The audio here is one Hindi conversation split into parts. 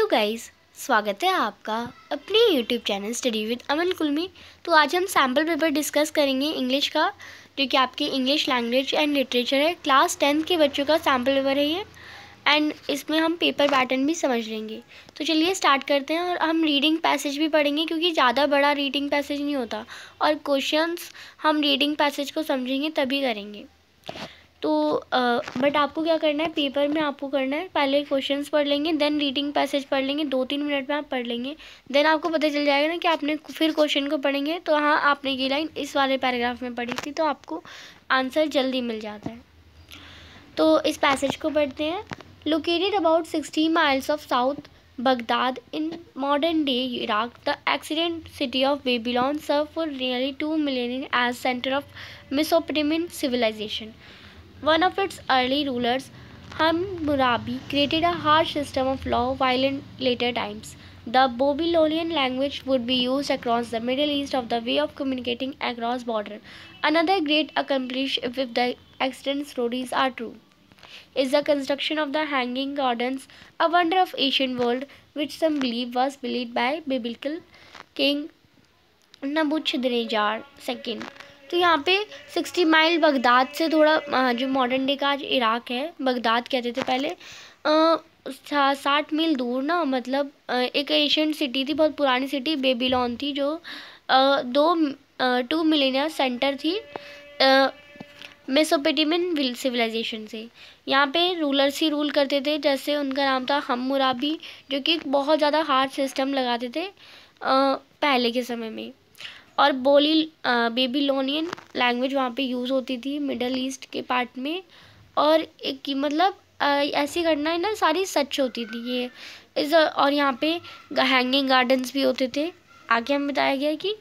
हेलो गाइस, स्वागत है आपका अपने यूट्यूब चैनल स्टडी विद अमन कुल में। तो आज हम सैम्पल पेपर डिस्कस करेंगे इंग्लिश का, जो कि आपकी इंग्लिश लैंग्वेज एंड लिटरेचर है। क्लास 10th के बच्चों का सैम्पल पेपर है ये, एंड इसमें हम पेपर पैटर्न भी समझ लेंगे। तो चलिए स्टार्ट करते हैं। और हम रीडिंग पैसेज भी पढ़ेंगे, क्योंकि ज़्यादा बड़ा रीडिंग पैसेज नहीं होता, और क्वेश्चंस हम रीडिंग पैसेज को समझेंगे तभी करेंगे। तो बट आपको क्या करना है, पेपर में आपको करना है, पहले क्वेश्चंस पढ़ लेंगे, देन रीडिंग पैसेज पढ़ लेंगे, 2-3 मिनट में आप पढ़ लेंगे। देन आपको पता चल जाएगा ना कि आपने फिर क्वेश्चन को पढ़ेंगे, तो हाँ आपने ये लाइन इस वाले पैराग्राफ में पढ़ी थी, तो आपको आंसर जल्दी मिल जाता है। तो इस पैसेज को पढ़ते हैं। Located about 60 miles of south Baghdad in modern day Iraq, the ancient city of Babylon served for nearly 2 millennia as center of Mesopotamian civilization. One of its early rulers, Hammurabi, created a harsh system of law while in later times. The Babylonian language would be used across the Middle East of the way of communicating across border. Another great accomplishment, if the extant stories are true, is the construction of the Hanging Gardens, a wonder of ancient world, which some believe was built by biblical king नबूचदनेजार II. तो यहाँ पे 60 माइल बगदाद से थोड़ा जो मॉडर्न डे का आज इराक है, बगदाद कहते थे पहले, 60 मील दूर ना, मतलब एक एशियंट सिटी थी, बहुत पुरानी सिटी बेबीलोन थी, जो 2 मिलेनिया सेंटर थी मेसोपोटामियन सिविलाइजेशन से। यहाँ पे रूलर्स ही रूल करते थे, जैसे उनका नाम था हम्मुराबी, जो कि बहुत ज़्यादा हार्ड सिस्टम लगाते थे पहले के समय में। और बेबीलोनियन लैंग्वेज वहाँ पे यूज़ होती थी मिडल ईस्ट के पार्ट में। और एक मतलब ऐसी घटनाएं ना सारी सच होती थी ये और यहाँ पे हैंगिंग गार्डन्स भी होते थे। आगे हमें बताया गया कि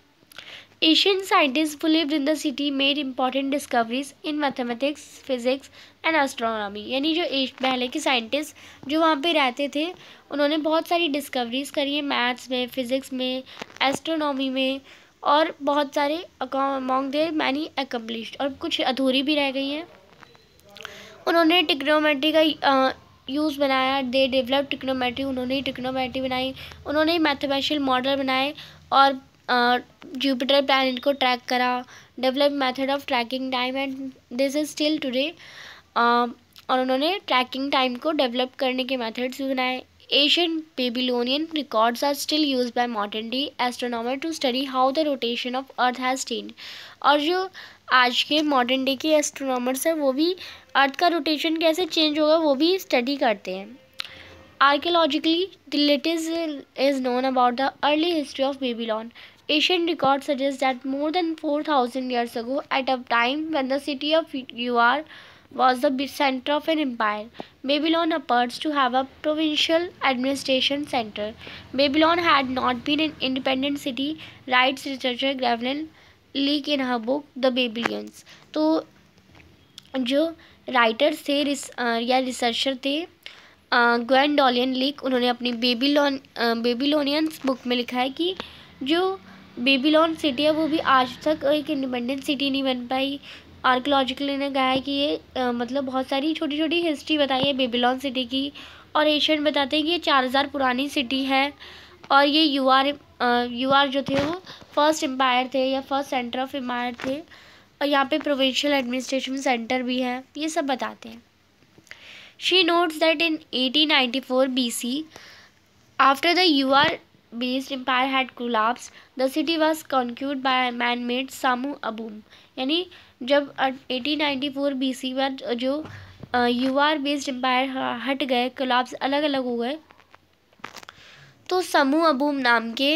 Asian scientist who lived in the city made important discoveries in mathematics, physics and astronomy. यानी जो पहले के साइंटिस्ट जो वहाँ पे रहते थे, उन्होंने बहुत सारी डिस्कवरीज करी है मैथ्स में, फिज़िक्स में, एस्ट्रोनॉमी में, और बहुत सारे अमॉन्ग देयर मैनी अकम्प्लिश्ड, और कुछ अधूरी भी रह गई हैं। उन्होंने टिक्नोमेट्री का यूज़ बनाया, दे डेवलप टिक्नोमेट्री, उन्होंने टिक्नोमेट्री बनाई, उन्होंने मैथमेटिकल मॉडल बनाए, और जुपिटर प्लैनेट को ट्रैक करा, develop method of tracking time, and this is still today. और उन्होंने ट्रैकिंग टाइम को डेवलप करने के मेथड्स भी बनाए। Asian Babylonian records are still use by modern day astronomer to study how the rotation of earth has change. और जो आज के मॉडर्न डे के एस्ट्रोनॉमर्स हैं, वो भी अर्थ का रोटेशन कैसे चेंज होगा वो भी स्टडी करते हैं। Archaeologically, the latest is known about the early history of Babylon. Ancient records suggest that more than 4,000 years ago, at a time when the city of Ur was the center of an empire, Babylon appears to have a provincial administration center. Babylon had not been an independent city, writes researcher Gravelin Leak in her book The Babylonians. तो जो राइटर्स थे या रिसर्चर थे ग्वेंडोलियन लीक, उन्होंने अपनी बेबीलोनियंस बुक में लिखा है कि जो बेबीलोन सिटी है वो भी आज तक एक इंडिपेंडेंट सिटी नहीं बन पाई। आर्कियोलॉजिकली ने कहा है कि ये मतलब बहुत सारी छोटी छोटी हिस्ट्री बताई है बेबीलोन सिटी की, और एशियन बताते हैं कि ये 4000 पुरानी सिटी है, और ये यूआर जो थे वो फर्स्ट एम्पायर थे या फर्स्ट सेंटर ऑफ एम्पायर थे, और यहाँ पे प्रोविंशियल एडमिनिस्ट्रेशन सेंटर भी है, ये सब बताते हैं। She notes that in 1894 BC, after the Ur-based empire had collapsed, the city was conquered by man-made Samu Abum. यानी जब 1894 BC बाद जो Ur-based empire हट गए, कोलैप्स अलग अलग हो गए, तो समू अबूम नाम के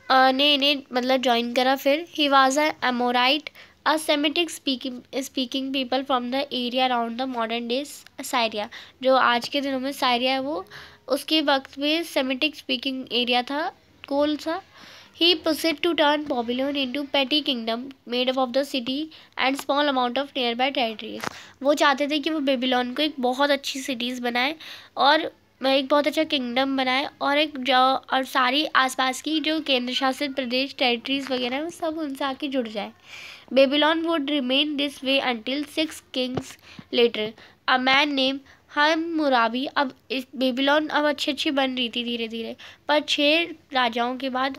ने इन्हें मतलब ज्वाइन करा। फिर he was a Amorite, a Semitic speaking people from the area around the modern day Syria. जो आज के दिनों में साइरिया है, वो उसके वक्त में सेमिटिक स्पीकिंग एरिया था, कोल था। He proceeded to turn Babylon into petty kingdom made up of the city and small amount of nearby territories. वो चाहते थे कि वो बेबीलोन को एक बहुत अच्छी सिटीज़ बनाए, और एक बहुत अच्छा किंगडम बनाए, और सारी आसपास की जो केंद्र शासित प्रदेश टेरिटरीज वगैरह वो सब उनसे आके जुड़ जाए। Babylon would remain this way until 6 kings later, a man named Hammurabi, अब इस बेबीलोन अब अच्छी बन रही थी धीरे धीरे, पर 6 राजाओं के बाद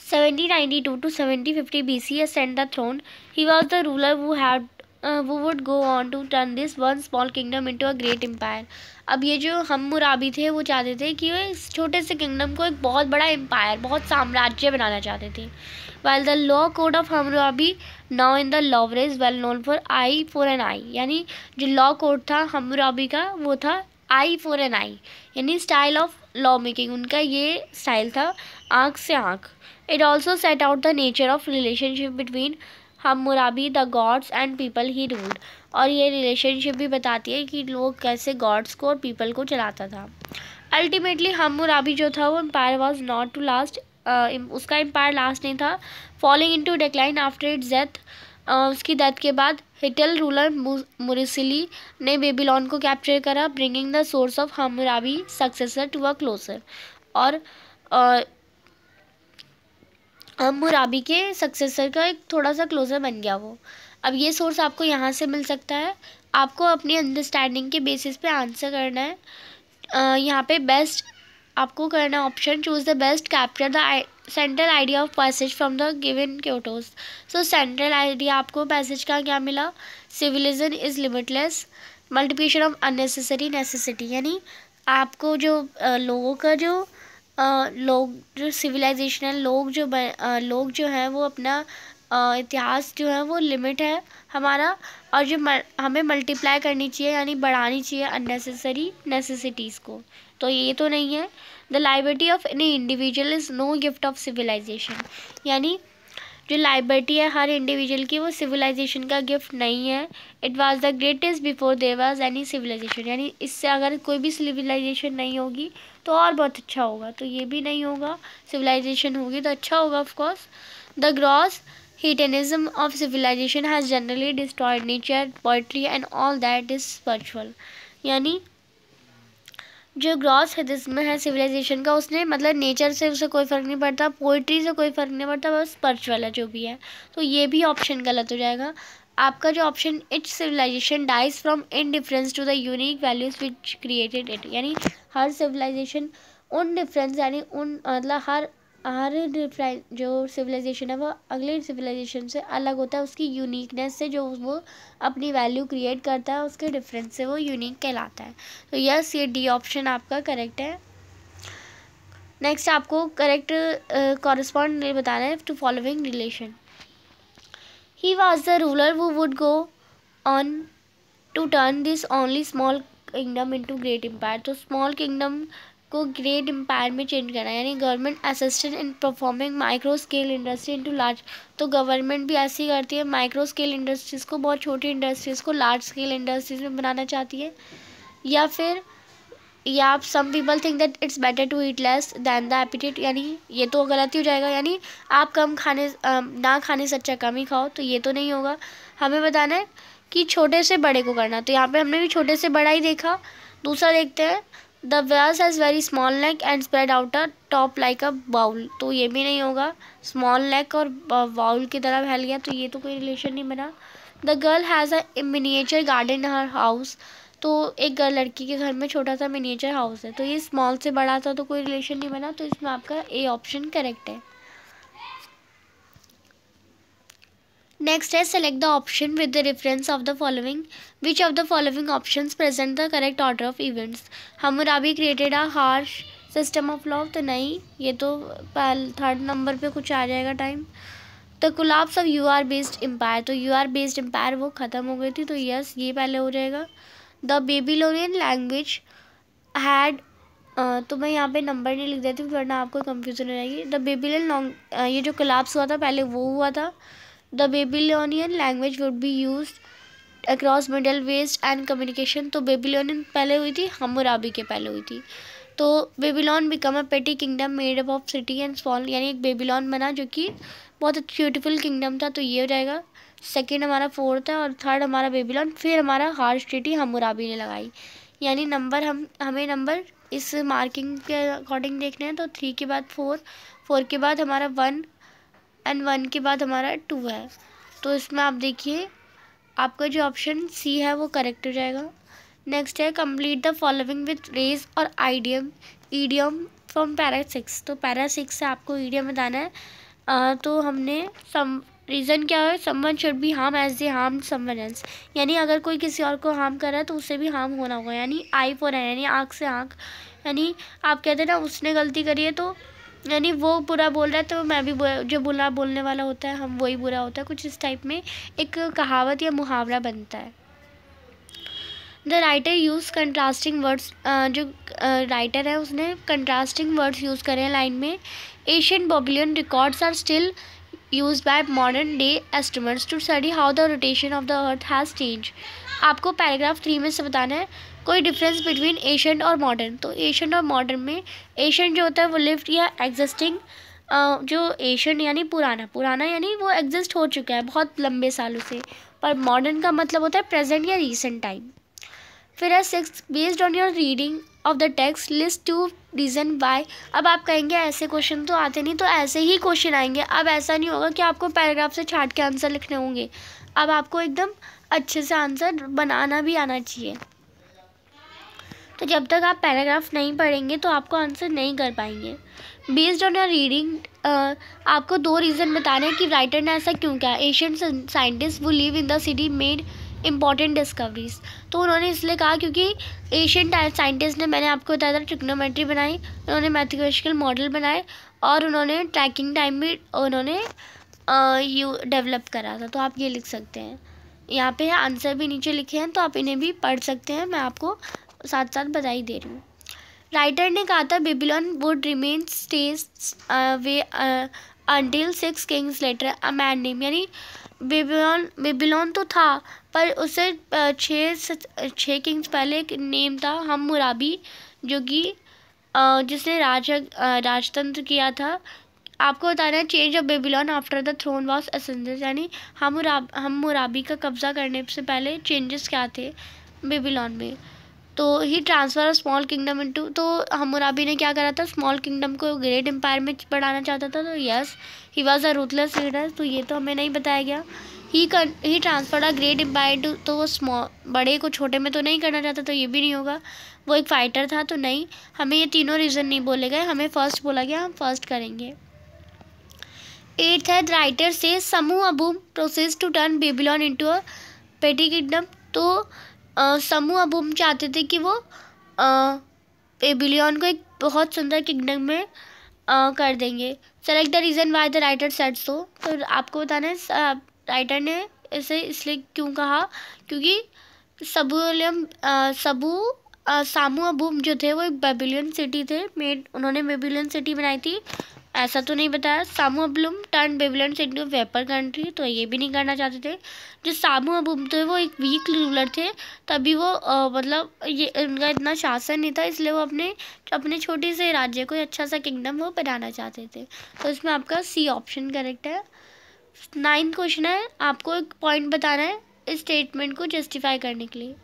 1792 to 1750 BC ascend the throne. He was the ruler who would go on to turn this one small kingdom into a great empire. अब ये जो हम्मुराबी थे वो चाहते थे कि वो इस छोटे से किंगडम को एक बहुत बड़ा एम्पायर, बहुत साम्राज्य बनाना चाहते थे. While the law code of Hammurabi, now in the Louvre, is well known for eye for an eye. यानी जो लॉ कोड था हम्मुराबी का वो था आई फॉर एन आई, यानी स्टाइल ऑफ लॉ मेकिंग, उनका ये स्टाइल था आँख से आँख. It also set out the nature of relationship between Hammurabi, the gods and people he ruled. और ये रिलेशनशिप भी बताती है कि लोग कैसे गॉड्स को और पीपल को चलाता था. अल्टीमेटली हम्मुराबी जो था वो empire was not to last, उसका एम्पायर लास्ट नहीं था. Falling into decline after its death, उसकी डेथ के बाद हिटल रूलर मुरिसिली ने बेबीलोन को कैप्चर करा, bringing the source of Hammurabi successor to a closure. और हम्मुराबी के सक्सेसर का एक थोड़ा सा क्लोजर बन गया वो. अब ये सोर्स आपको यहाँ से मिल सकता है. आपको अपनी अंडरस्टैंडिंग के बेसिस पे आंसर करना है. यहाँ पे बेस्ट आपको करना option choose the best, capture the central idea of passage from the given क्योटोस. सो सेंट्रल आइडिया आपको पैसेज का क्या मिला? Civilization is limitless, multiplication of unnecessary necessity, यानी आपको जो लोगों का जो लोग जो सिविलाइजेशन है, लोग जो हैं वो अपना इतिहास जो है वो लिमिट है हमारा, और जो हमें मल्टीप्लाई करनी चाहिए यानी बढ़ानी चाहिए अननेसेसरी नेसेसिटीज़ को, तो ये तो नहीं है. The liberty of any individual is no gift of civilization, यानी जो लाइबर्टी है हर इंडिविजुअल की वो सिविलाइजेशन का गिफ्ट नहीं है. It was the greatest before there was any civilization, यानी इससे अगर कोई भी सिविलाइजेशन नहीं होगी तो और बहुत अच्छा होगा, तो ये भी नहीं होगा. सिविलाइजेशन होगी तो अच्छा होगा of course. The gross hedonism of civilization has generally destroyed nature, poetry and all that is spiritual, यानी जो ग्रॉस हेडिज्म है सिविलाइजेशन का, उसने मतलब नेचर से उसे कोई फ़र्क नहीं पड़ता, पोइट्री से कोई फ़र्क नहीं पड़ता, बस स्पिरिचुअल है जो भी है, तो ये भी ऑप्शन गलत हो जाएगा. आपका जो option its civilization dies from indifference to the unique values which created it, यानी हर सिविलाइजेशन उन डिफरेंस यानी उन मतलब हर डिफरेंट जो सिविलाइजेशन है वो अगले सिविलाइजेशन से अलग होता है, उसकी यूनिकनेस से जो वो अपनी वैल्यू क्रिएट करता है उसके डिफरेंस से वो यूनिक कहलाता है. तो यस, ये डी ऑप्शन आपका करेक्ट है. नेक्स्ट आपको करेक्ट कॉरेस्पॉन्ड बताना है to following relation. He was the ruler who would go on to turn this only small kingdom into great empire. तो स्मॉल किंगडम को ग्रेट एम्पायर में चेंज करना, यानी government assistant in performing micro scale industry into large. तो गवर्नमेंट भी ऐसी करती है, माइक्रो स्केल इंडस्ट्रीज़ को, बहुत छोटी इंडस्ट्रीज़ को लार्ज स्केल इंडस्ट्रीज में बनाना चाहती है. या फिर या some people think that it's better to eat less than the appetite, यानी ये तो गलत ही हो जाएगा, यानी आप कम खाने ना खाने से अच्छा कम ही खाओ, तो ये तो नहीं होगा. हमें बताना है कि छोटे से बड़े को करना, तो यहाँ पे हमने भी छोटे से बड़ा ही देखा. दूसरा देखते हैं the vase has very small neck and spread out a top like a bowl, तो ये भी नहीं होगा. स्मॉल नेक और बाउल की तरह फैल गया, तो ये तो कोई रिलेशन नहीं बना. The girl has a miniature garden in her house, तो एक लड़की के घर में छोटा सा मिनिएचर हाउस है, तो ये स्मॉल से बड़ा था तो कोई रिलेशन नहीं बना, तो इसमें आपका ए ऑप्शन करेक्ट है. नेक्स्ट है select the option with the reference of the following. Which of the following options present the correct order of events. Hammurabi created a harsh system of law, तो नहीं, ये तो थर्ड नंबर पे कुछ आ जाएगा time. The collapse of Ur based empire, तो यूआर बेस्ड एम्पायर वो ख़त्म हो गई थी, तो यस ये पहले हो जाएगा. द बेबीलोनियन लैंग्वेज हैड, तो मैं यहाँ पे नंबर नहीं लिख देती हूँ वरना आपको कन्फ्यूजन हो जाएगी. द बेबीलोनियन ये जो कोलैप्स हुआ था पहले वो हुआ था. The Babylonian language would be use across middle west and communication, तो बेबीलोनियन पहले हुई थी, हम्मुराबी के पहले हुई थी. तो Babylon become a petty kingdom made up of city and small, यानी एक बेबीलोन बना जो कि बहुत ब्यूटीफुल किंगडम था, तो ये हो जाएगा. सेकंड हमारा फोर्थ है और थर्ड हमारा बेबीलोन, फिर हमारा हार्श सिटी हम्मुराबी ने लगाई, यानी नंबर हमें नंबर इस मार्किंग के अकॉर्डिंग देखने हैं. तो 3 के बाद 4, 4 के बाद हमारा 1 एंड 1 के बाद हमारा 2 है. तो इसमें आप देखिए आपका जो ऑप्शन सी है वो करेक्ट हो जाएगा। नेक्स्ट है complete the following with phrase और ईडियम फ्रॉम पैरा 6। तो पैरा 6 से आपको ईडियम बताना है। तो हमने रीज़न क्या है, someone should be harm as they harm someone else, यानी अगर कोई किसी और को हार्म कर रहा है तो उसे भी हार्म होना होगा, यानी आई फॉर आई, यानी आँख से आँख। यानी आप कहते हैं ना उसने गलती करी है तो यानी वो बुरा बोल रहा है तो मैं भी जो बुरा बोलने वाला होता है हम वही बुरा होता है, कुछ इस टाइप में एक कहावत या मुहावरा बनता है। The writer use contrasting words, जो राइटर है उसने कंट्रास्टिंग वर्ड्स यूज़ करे हैं लाइन में। Asian Babylonian records are still used by modern day astronomers to study how the rotation of the earth has changed। आपको पैराग्राफ 3 में से बताना है कोई डिफरेंस बिटवीन एशियंट और मॉडर्न। तो एशियंट और मॉडर्न में एशियंट जो होता है वो लिव्ड या एग्जिस्टिंग, जो एशियंट यानी पुराना यानी वो एग्जिस्ट हो चुका है बहुत लंबे सालों से, पर मॉडर्न का मतलब होता है प्रेजेंट या रीसेंट टाइम। फिर है 6 based on your reading of the text list two reason why. अब आप कहेंगे ऐसे क्वेश्चन तो आते नहीं, तो ऐसे ही क्वेश्चन आएंगे। अब ऐसा नहीं होगा कि आपको पैराग्राफ से छाट के आंसर लिखने होंगे, अब आपको एकदम अच्छे से आंसर बनाना भी आना चाहिए। तो जब तक आप पैराग्राफ नहीं पढ़ेंगे तो आपको आंसर नहीं कर पाएंगे। बेस्ड ऑन योर रीडिंग आपको 2 रीज़न बताने हैं कि राइटर ने ऐसा क्यों किया। एशियंट साइंटिस्ट वो live in the city made important discoveries. तो उन्होंने इसलिए कहा क्योंकि एशियन साइंटिस्ट ने, मैंने आपको बताया था, ट्रिग्नोमेट्री बनाई, उन्होंने मैथमेटिकल मॉडल बनाए और उन्होंने ट्रैकिंग टाइम भी उन्होंने डेवलप करा था। तो आप ये लिख सकते हैं, यहाँ पे आंसर भी नीचे लिखे हैं तो आप इन्हें भी पढ़ सकते हैं, मैं आपको साथ साथ बधाई दे रही हूँ। राइटर ने कहा था Babylon would remain stage way until 6 kings later a man name, यानी बेबीलोन तो था पर उससे 6 किंग्स पहले एक नेम था हम्मुराबी, जो कि जिसने राजतंत्र किया था। आपको बताना है change of Babylon after the throne was ascended, यानी हम्मुराबी का कब्जा करने से पहले चेंजेस क्या थे बेबीलोन में। तो he transfer small kingdom into, तो हम्मुराबी ने क्या करा था, स्मॉल किंगडम को ग्रेट एम्पायर में बढ़ाना चाहता था। तो yes he was a ruthless leader, तो ये तो हमें नहीं बताया गया। He transferred a great empire to, तो वो बड़े को छोटे में तो नहीं करना चाहता, तो ये भी नहीं होगा। वो एक फाइटर था, तो नहीं, हमें ये तीनों रीज़न नहीं बोले गए, हमें फर्स्ट बोला गया, हम फर्स्ट करेंगे। 8th है राइटर से Sumu Abum process to turn Babylon into a petty kingdom. तो समू अबूम चाहते थे कि वो बेबीलोन को एक बहुत सुंदर किंगडम में कर देंगे। Select the reason why the writer said so. तो आपको बताना है राइटर ने इसे इसलिए क्यों कहा, क्योंकि सामू अबूम जो थे वो एक बेबीलोन सिटी थे, उन्होंने बेबीलोन सिटी बनाई थी, ऐसा तो नहीं बताया। Sumu Abum turn Babylon city of vapour country, तो ये भी नहीं करना चाहते थे। जो सामू अबूम थे वो एक वीक रूलर थे, तभी वो मतलब ये उनका इतना शासन नहीं था, इसलिए वो अपने छोटे से राज्य को अच्छा सा किंगडम वो बनाना चाहते थे। तो इसमें आपका सी ऑप्शन करेक्ट है। 9th क्वेश्चन है, आपको एक पॉइंट बताना है इस स्टेटमेंट को जस्टिफाई करने के लिए।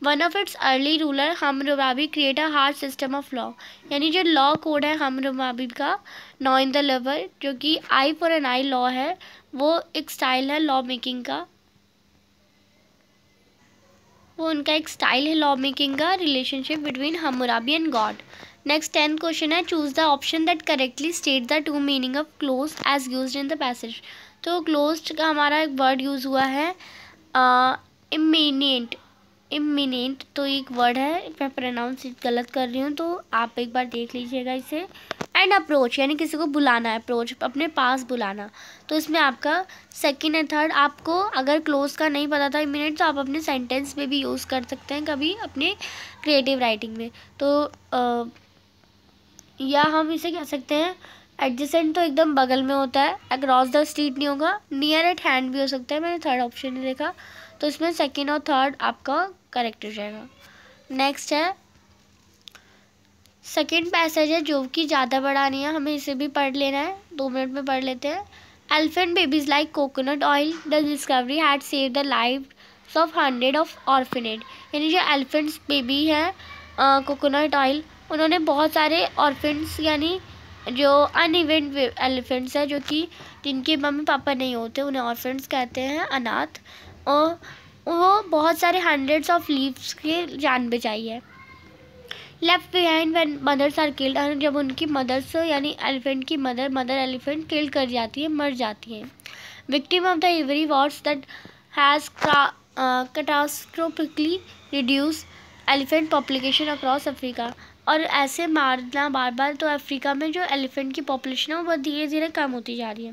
One of its early ruler Hammurabi create a hard system of law, यानी जो लॉ कोड है हम्मुराबी का, नॉ इन द लेवल, जो कि I for an I law है, वो एक स्टाइल है लॉ मेकिंग का, वो उनका एक स्टाइल है लॉ मेकिंग का, relationship between Hammurabi and God. Next 10th question है, choose the option that correctly state the two meaning of close as used in the passage. तो क्लोज का हमारा एक वर्ड यूज़ हुआ है इमिनेंट, तो एक वर्ड है, मैं प्रोनाउंस गलत कर रही हूँ तो आप एक बार देख लीजिएगा इसे। एंड अप्रोच, यानी किसी को बुलाना है, अप्रोच अपने पास बुलाना। तो इसमें आपका 2nd एंड 3rd, आपको अगर क्लोज का नहीं पता था इमिनेंट, तो आप अपने सेंटेंस में भी यूज़ कर सकते हैं कभी अपने क्रिएटिव राइटिंग में। तो या हम इसे कह सकते हैं एडजेसेंट, तो एकदम बगल में होता है, अक्रॉस द स्ट्रीट नहीं होगा, नियर एट हैंड भी हो सकता है, मैंने 3rd ऑप्शन नहीं देखा, तो इसमें 2nd और 3rd आपका करेक्ट हो जाएगा। नेक्स्ट है 2nd पैसेज है, जो कि ज़्यादा बड़ा नहीं है, हमें इसे भी पढ़ लेना है, 2 मिनट में पढ़ लेते हैं। Elephant babies like coconut oil, the discovery had save the life of 100 of orphanage, यानी जो एलिफेंट्स बेबी है कोकोनट ऑयल, उन्होंने बहुत सारे ऑर्फिन्स, यानी जो अनइवेंट एलिफेंट्स है, जो कि जिनके मम्मी पापा नहीं होते, उन्हें ऑर्फेंस कहते हैं, अनाथ, और वो बहुत सारे हंड्रेड्स ऑफ लीव्स के जान बचाई है। Left behind when mothers are killed, और जब उनकी मदर्स यानी एलिफेंट की मदर एलिफेंट किल कर जाती है, मर जाती है। Victim of the ivory wars that has catastrophically reduce elephant population across Africa, और ऐसे मारना बार बार तो अफ्रीका में जो एलिफेंट की पॉपुलेशन है वो बहुत धीरे धीरे कम होती जा रही है।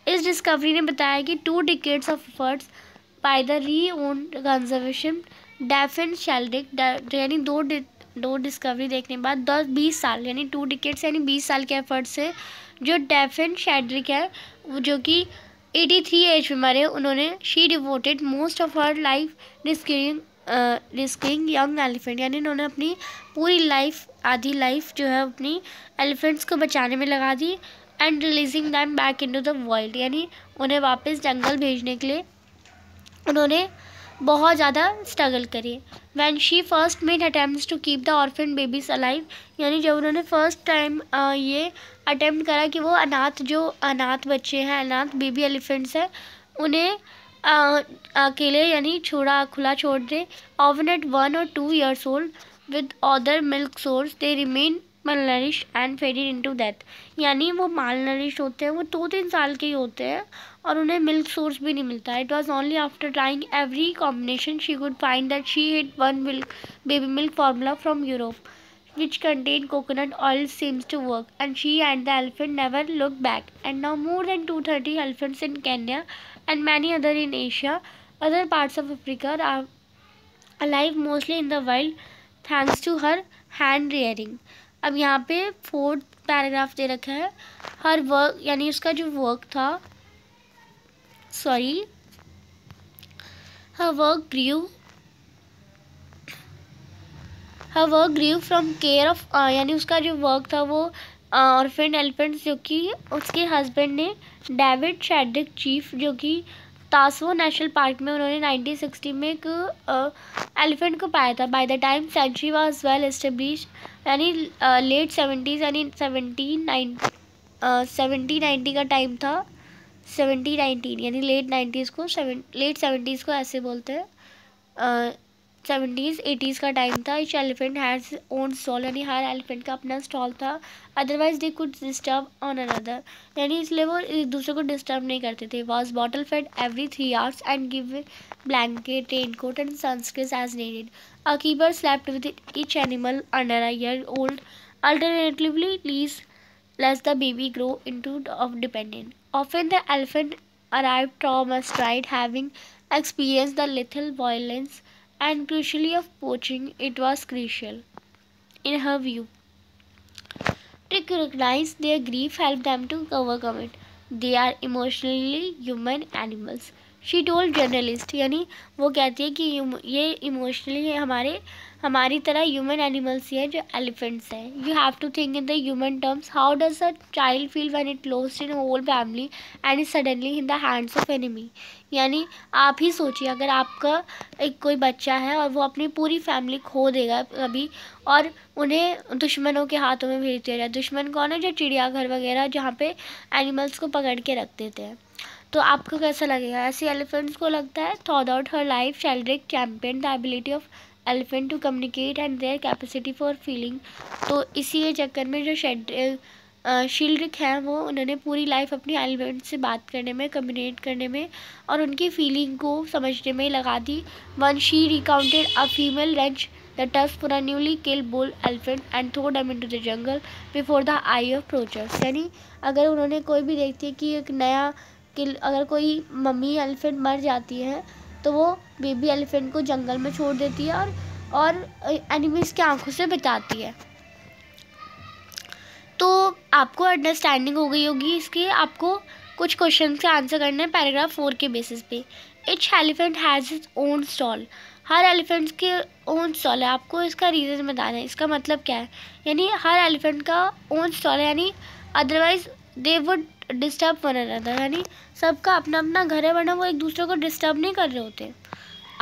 इस डिस्कवरी ने बताया कि 2 decades of efforts by the री ओन्ड कंजर्वेशन डेफिन शेल्ड्रिक, यानी दो डिस्कवरी देखने के बाद 10-20 साल यानी 2 decades यानी 20 साल के एफर्ट से जो डेफिन शेल्ड्रिक है जो कि 83 एज में मरे, उन्होंने she devoted most of her life risking young elephant, यानी उन्होंने अपनी पूरी लाइफ, आधी लाइफ जो है अपनी एलिफेंट्स को बचाने में लगा दी, and releasing them back into the world, यानी उन्हें वापस जंगल भेजने के लिए उन्होंने बहुत ज़्यादा स्ट्रगल करी। When she first made attempts to keep the orphan babies alive, यानी जब उन्होंने फर्स्ट टाइम ये अटैम्प्ट करा कि वो अनाथ बच्चे हैं, अनाथ बेबी एलिफेंट्स हैं, उन्हें अकेले यानी खुला छोड़ दे। Own at 1 or 2 years old with other milk source they remain malnourished and faded into death, यानी वो malnourished होते हैं, वो 2-3 साल के ही होते हैं और उन्हें मिल्क सोर्स भी नहीं मिलता है। It was only after trying every combination she could find that she hit one baby milk formula from Europe which contained coconut oil seems to work, and she and the elephant never looked back. And now more than 230 elephants in Kenya and many other in Asia, other parts of Africa are alive mostly in the wild thanks to her hand rearing. अब यहाँ पे 4th पैराग्राफ दे रखा है, हर वर्क यानी उसका जो वर्क था, her work grew from care of यानी उसका जो वर्क था वो ऑर्फन एलिफेंट्स, जो कि उसके हस्बैंड ने डेविड शेड्रिक चीफ, जो कि तासवो नेशनल पार्क में उन्होंने 1960 में एक एलिफेंट को पाया था। By the time century was well establish, यानी लेट 70s यानी 1790 का टाइम था, 1719 यानी लेट 70s को ऐसे बोलते हैं, 70s 80s का टाइम था। Each elephant has own stall, यानी हर एलिफेंट का अपना स्टॉल था। Otherwise they could disturb on another, यानी इसलिए वो एक दूसरे को डिस्टर्ब नहीं करते थे। Was bottle fed every 3 hours and give blanket, raincoat and sunscreen as needed. A keeper slept with each animal under a year old, alternatively lets the baby grow into of dependent. Often the elephant arrived trauma-stricken, having experienced the lethal violence and cruelty of poaching. It was crucial, in her view, to recognize their grief, help them to overcome it. They are emotionally human animals. She told journalist, यानी वो कहती है कि ये इमोशनली हमारी तरह ह्यूमन एनिमल्स ही है जो एलिफेंट्स हैं। You have to think in the human terms, how does a child feel when it lost in whole family and is suddenly in the hands of enemy. यानी आप ही सोचिए, अगर आपका एक कोई बच्चा है और वो अपनी पूरी फैमिली खो देगा कभी, और उन्हें दुश्मनों के हाथों में भेज दिया जाए। दुश्मन कौन है? जो चिड़ियाघर वगैरह जहाँ पे एनिमल्स को पकड़ के रख देते हैं, तो आपको कैसा लगेगा? ऐसे एलिफेंट्स को लगता है। थॉट आउट her life Sheldrick champion the ability of elephant to communicate and their capacity for feeling. तो इसी के चक्कर में जो शेल्ड्रिक हैं वो उन्होंने पूरी लाइफ अपनी एलिफेंट से बात करने में, कम्युनिकेट करने में और उनकी फीलिंग को समझने में लगा दी। When she recounted a female ranch the tusk for a newly killed bull elephant and throw them into the jungle before the eye of poachers। यानी अगर उन्होंने कोई भी देखती है कि एक नया अगर कोई मम्मी एलिफेंट मर जाती है तो वो बेबी एलिफेंट को जंगल में छोड़ देती है और एनिमीज की आंखों से बचाती है। तो आपको अंडरस्टैंडिंग हो गई होगी इसकी। आपको कुछ क्वेश्चन के आंसर करने हैं पैराग्राफ 4 के बेसिस पे। Etch elephant has its own stall, her elephants के ओन स्टॉल है। आपको इसका रीज़न बताना है, इसका मतलब क्या है? यानी हर एलिफेंट का ओन स्टॉल है, यानी otherwise they would disturb one another, यानी सबका अपना अपना घर है वरना वो एक दूसरे को डिस्टर्ब नहीं कर रहे होते।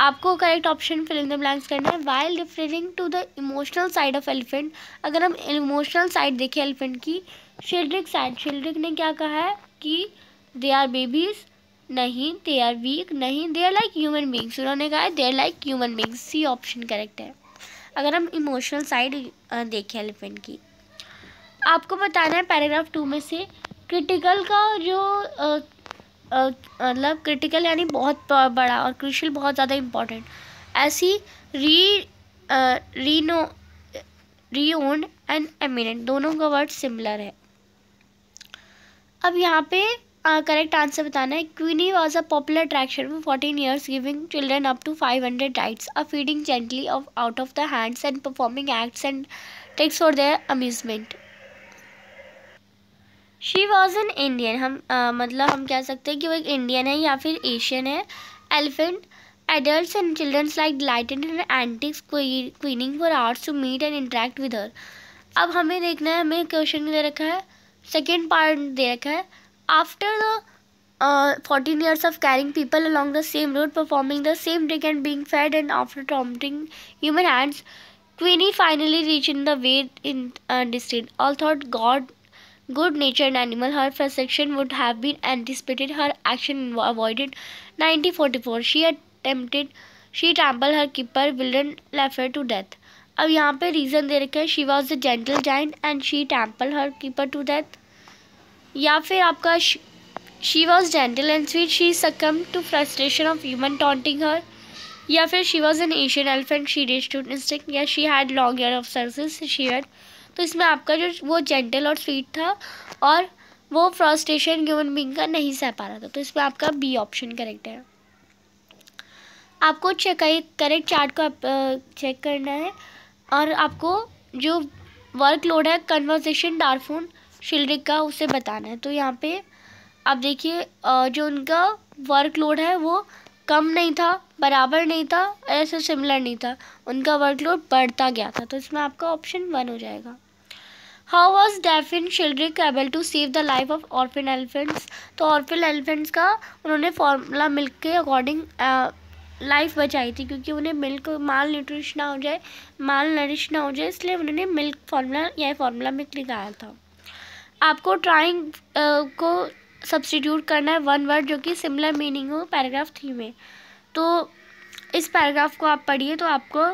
आपको correct option fill in the blanks करना है। While referring to the emotional side of elephant, अगर हम इमोशनल साइड देखें एलिफेंट की, शेल्ड्रिक ने क्या कहा है कि दे आर बेबीज नहीं, दे आर वीक नहीं, they are like human beings. उन्होंने कहा है they are like human beings, C option correct है अगर हम इमोशनल साइड देखें एलिफेंट की। आपको बताना है पैराग्राफ 2 में से क्रिटिकल का जो मतलब क्रिटिकल यानी बहुत बड़ा और क्रूशियल बहुत ज़्यादा इम्पोर्टेंट, ऐसी रीओन्ड एंड एमिनेंट दोनों का वर्ड सिमिलर है। अब यहाँ पे करेक्ट आंसर बताना है। Queenie was a popular attraction for 14 years, giving children up to 500 rides, feeding gently out of the hands and performing acts and tricks for their amusement. She was an Indian, हम मतलब हम कह सकते हैं कि वो एक इंडियन है या फिर एशियन है। Elephant adults and childrens like delighted in antics queening for hours to meet and interact with her. अब हमें देखना है, हमें क्वेश्चन दे रखा है, सेकेंड पार्ट दे रखा है, after the 14 years of carrying people along the same route, performing the same trick and being fed, and after prompting human hands, Queenie finally reached in the way in distant. All thought God good-natured animal, her frustration would have been anticipated, her action avoided. 1944, she trampled her keeper, villain left her to death. अब यहाँ पे रीज़न दे रखा है, she was the gentle giant and she trampled her keeper to death, या फिर आपका she was gentle and sweet, she succumb to frustration of human taunting her, या फिर she was an Asian elephant, she reached to instinct, या she had long hair of service, she had. तो इसमें आपका जो वो जेंटल और स्वीट था और वो फ्रस्ट्रेशन ह्यूमन बीइंग का नहीं सह पा रहा था, तो इसमें आपका बी ऑप्शन करेक्ट है। आपको करेक्ट चार्ट को आप चेक करना है और आपको जो वर्कलोड है कन्वर्सेशन डार्फून शिल्ड्रिक का उसे बताना है। तो यहाँ पे आप देखिए जो उनका वर्कलोड है वो कम नहीं था, बराबर नहीं था, ऐसा सिमिलर नहीं था, उनका वर्कलोड बढ़ता गया था, तो इसमें आपका ऑप्शन 1 हो जाएगा। How was Daphne Sheldrick able to save the life of orphan elephants. तो ऑर्फन एलिफेंट्स का उन्होंने फार्मूला मिल्क के अकॉर्डिंग लाइफ बचाई थी, क्योंकि उन्हें मिल्क माल नरिश ना हो जाए, इसलिए उन्होंने मिल्क फार्मूला या फार्मूला मिल्क निकाला था। आपको ट्राइंग को सब्स्टिट्यूट करना है 1 वर्ड जो कि सिमिलर मीनिंग हो पैराग्राफ 3 में। तो इस पैराग्राफ को आप पढ़िए तो आपको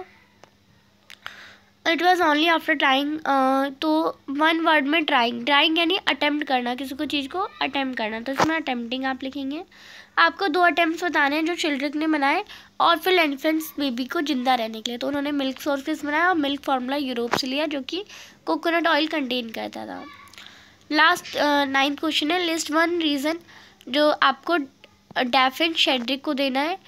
it was only after trying, तो 1 वर्ड में ट्राइंग यानी अटेम्प्ट करना, किसी को चीज़ को अटेम्प्ट करना, तो इसमें अटेम्प्टिंग आप लिखेंगे। आपको 2 अटेम्प्ट्स बताने हैं जो चिल्ड्रिक ने बनाए और फिर एलिफेंट्स बेबी को जिंदा रहने के लिए, तो उन्होंने मिल्क सोर्सेस बनाया और मिल्क फार्मूला यूरोप से लिया जो कि कोकोनट ऑयल कंटेन करता था। लास्ट 9th क्वेश्चन है, लिस्ट 1 रीज़न जो आपको डेफिन शेड्रिक को देना है।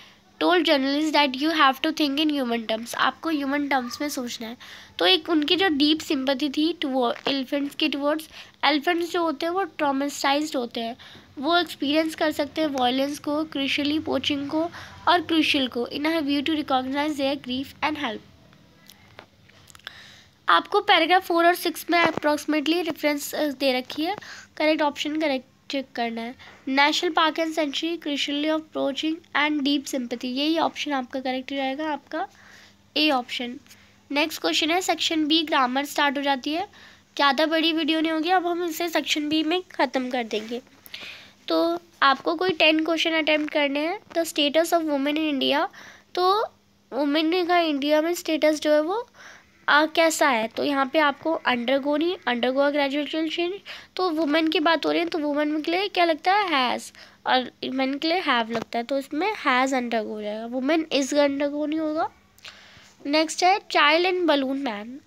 Told journalist that you have to think in human terms, आपको ह्यूमन टर्म्स में सोचना है। तो एक उनकी जो डीप सिंपैथी थी टुवर्ड एलिफेंट्स के टुवर्ड्स, एलिफेंट्स जो होते हैं वो ट्रॉमेटाइज्ड होते हैं, वो एक्सपीरियंस कर सकते हैं वायलेंस को, क्रूशियली पोचिंग को और क्रूशियल को, in a view to recognise their grief and help. आपको पैराग्राफ 4 और 6 में अप्रॉक्सीमेटली रेफरेंस दे रखी है, करेक्ट ऑप्शन करेक्ट चेक करना है। National park and sanctuary, crucially approaching and deep sympathy, यही ऑप्शन आपका करेक्ट रहेगा, आपका ए ऑप्शन। नेक्स्ट क्वेश्चन है सेक्शन बी, ग्रामर स्टार्ट हो जाती है। ज़्यादा बड़ी वीडियो नहीं होगी, अब हम इसे सेक्शन बी में ख़त्म कर देंगे। तो आपको कोई 10 क्वेश्चन अटैम्प्ट करने हैं। The status of women in India, तो वुमेन का इंडिया में स्टेटस जो है वो कैसा है, तो यहाँ पे आपको अंडरगो ग्रेजुएशन चेंज, तो वुमेन की बात हो रही है तो वुमेन के लिए क्या लगता है हैज़, और मैन के लिए हैव लगता है, तो इसमें हैज़ अंडरगो हो जाएगा, वुमेन इज अंडरगो नहीं होगा। नेक्स्ट है चाइल्ड एंड बलून मैन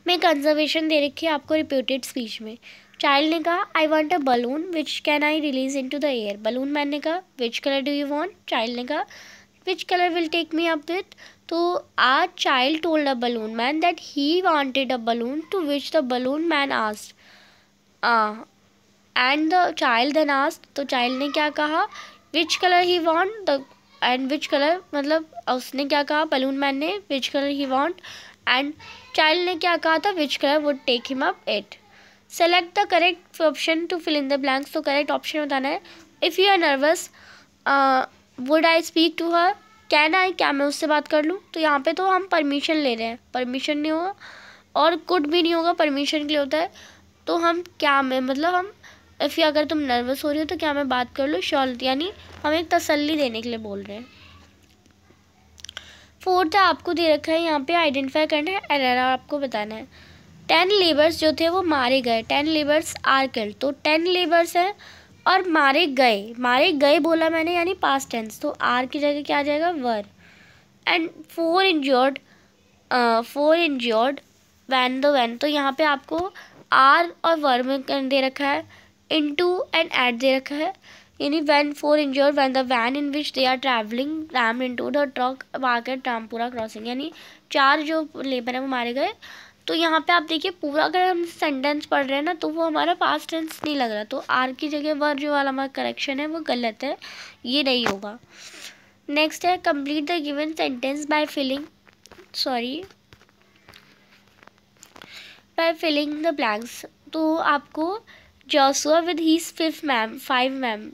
में कंजर्वेशन दे रखी है आपको रिपीटेड स्पीच में। चाइल्ड ने कहा I want a balloon which can I release into the air. Balloon man ने कहा which colour do you want. Child ने कहा which colour will take me up with. तो a child told a balloon man that he wanted a balloon, to which the balloon man asked and the child then asked, तो child ने क्या कहा which color he want, the and which color, मतलब उसने क्या कहा balloon man ने which color he want and child ने क्या कहा था which color would take him up it. Select the correct option to fill in the blanks, तो correct option बताना है। if you are nervous would I speak to her, can I, क्या मैं उससे बात कर लूँ, तो यहाँ पे तो हम परमिशन ले रहे हैं, परमिशन नहीं होगा और कुड भी नहीं होगा, परमिशन के लिए होता है, तो हम क्या में मतलब हम इफ़ अगर तुम नर्वस हो रही हो तो क्या मैं बात कर लूँ, श्योर, यानी हम एक तसल्ली देने के लिए बोल रहे हैं। फोर्थ आपको दे रखा है यहाँ पे आइडेंटिफाई करना है, एरर आपको बताना है। 10 लेबर्स जो थे वो मारे गए, 10 लेबर्स आर किल्ड, तो 10 लेबर्स हैं और मारे गए बोला मैंने यानी पास्ट टेंस, तो आर की जगह क्या आ जाएगा, वर। एंड 4 इंजर्ड वैन, तो यहाँ पे आपको आर और वर में दे रखा है, इनटू एंड एट दे रखा है, यानी when 4 injured when the van in which they are traveling rammed into the truck parked at Rampura crossing, यानी 4 जो लेबर है वो मारे गए। तो यहाँ पे आप देखिए पूरा अगर हम सेंटेंस पढ़ रहे हैं ना तो वो हमारा पास्ट टेंस नहीं लग रहा, तो आर की जगह वर जो वाला हमारा करेक्शन है वो गलत है, ये नहीं होगा। नेक्स्ट है complete the given sentence by filling the blanks. तो आपको Joshua with his 5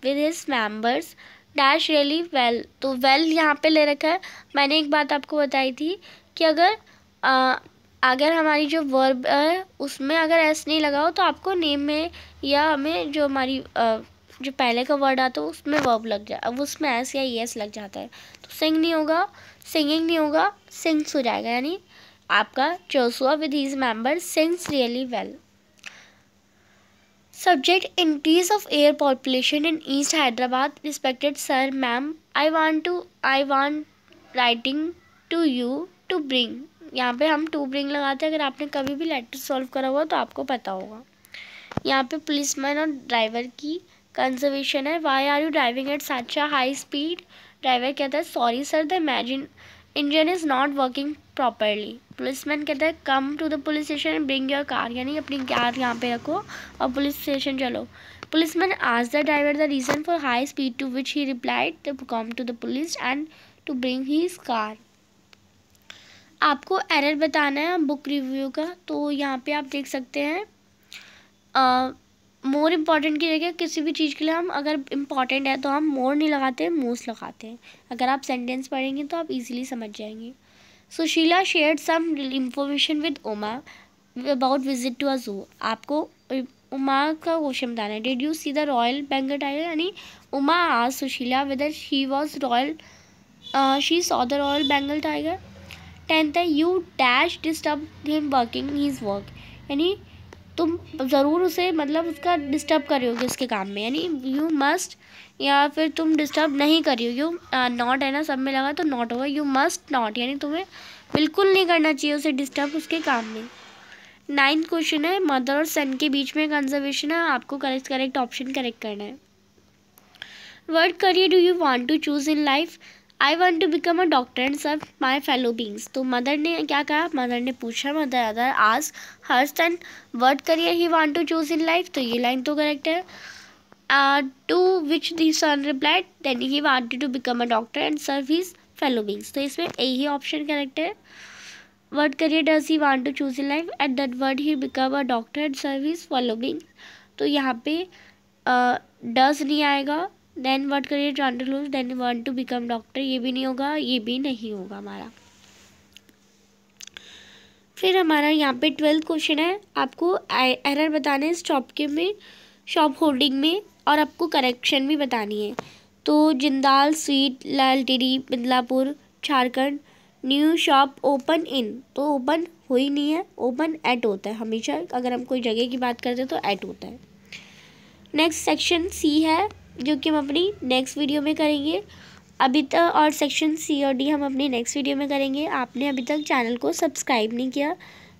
with his members dash really well, तो well यहाँ पे ले रखा है। मैंने एक बात आपको बताई थी कि अगर हमारी जो वर्ब है उसमें अगर एस नहीं लगाओ तो आपको नेम में या हमें जो हमारी जो पहले का वर्ड आता है उसमें वर्ब लग जाए, अब उसमें एस या एस लग जाता है तो सिंगिंग नहीं होगा, सिंग्स हो जाएगा, यानी आपका Joshua with his members sings really well। Subject: increase of air population in East Hyderabad. Respected sir, ma'am, I want writing to you to bring। यहाँ पे हम to bring लगाते हैं, अगर आपने कभी भी लेटर सॉल्व करा हुआ तो आपको पता होगा। यहाँ पे पुलिसमैन और ड्राइवर की कंजर्वेशन है। Why are you driving at such a high speed? Driver कहता है sorry sir, the engine is not working properly. Policeman कहता है come to the police station and bring your car, यानी अपनी कार यहाँ पे रखो और पुलिस स्टेशन चलो। Policeman asked the driver the reason for high speed, to which he replied to come to the police and to bring his car. आपको एरर बताना है बुक रिव्यू का, तो यहाँ पे आप देख सकते हैं मोर इम्पॉर्टेंट की जगह किसी भी चीज़ के लिए हम अगर इम्पॉर्टेंट है तो हम मोर नहीं लगाते हैं, मोस्ट लगाते हैं। अगर आप सेंटेंस पढ़ेंगे तो आप इजीली समझ जाएंगे। Sushila shared some information with Uma about visit to a zoo. आपको उमा का क्वेश्चन बताना है, did you see the royal Bengal tiger, यानी Uma asked Sushila whether she saw the royal Bengal tiger. 10th है you dash disturb him working his work, यानी तुम ज़रूर उसे मतलब उसका डिस्टर्ब कर रही होगी उसके काम में, यानी यू मस्ट, या फिर तुम डिस्टर्ब नहीं कर रही हो, यू नॉट है ना सब में लगा तो नॉट होगा, यू मस्ट नॉट, यानी तुम्हें बिल्कुल नहीं करना चाहिए उसे डिस्टर्ब उसके काम में। 9th क्वेश्चन है मदर और सन के बीच में कंजर्वेशन है, आपको करेक्ट ऑप्शन करेक्ट करना है। What career do you want to choose in life? I want to become a doctor and serve my fellow beings. तो मदर ने क्या कहा, मदर ने पूछा, मदर आज her son what career he want to choose in life, तो ये लाइन तो करेक्ट है। To which the son replied then he wanted to become a doctor and serve his fellow beings, तो इसमें यही ऑप्शन करेक्ट है। What career does he want to choose in life, at that word he become a doctor and serve his fellow beings, तो यहाँ पे डज नहीं आएगा। Then what career want to lose, then want to become doctor, ये भी नहीं होगा, ये भी नहीं होगा हमारा। फिर हमारा यहाँ पे 12th क्वेश्चन है, आपको एरर बताना है शॉप होल्डिंग में और आपको करेक्शन भी बतानी है। तो Jindal sweet LTD Badlapur Jharkhand new shop open in, तो ओपन हो ही नहीं है, ओपन एट होता है हमेशा, अगर हम कोई जगह की बात करते हैं तो एट होता है। नेक्स्ट सेक्शन सी है जो कि हम अपनी नेक्स्ट वीडियो में करेंगे अभी तक, और सेक्शन सी और डी हम अपनी नेक्स्ट वीडियो में करेंगे। आपने अभी तक चैनल को सब्सक्राइब नहीं किया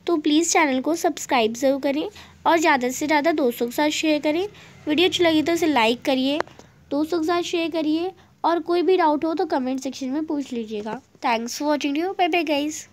तो प्लीज़ चैनल को सब्सक्राइब ज़रूर करें और ज़्यादा से ज़्यादा दोस्तों के साथ शेयर करें। वीडियो अच्छी लगी तो इसे लाइक करिए, दोस्तों के साथ शेयर करिए, और कोई भी डाउट हो तो कमेंट सेक्शन में पूछ लीजिएगा। Thanks for watching you, bye bye guys.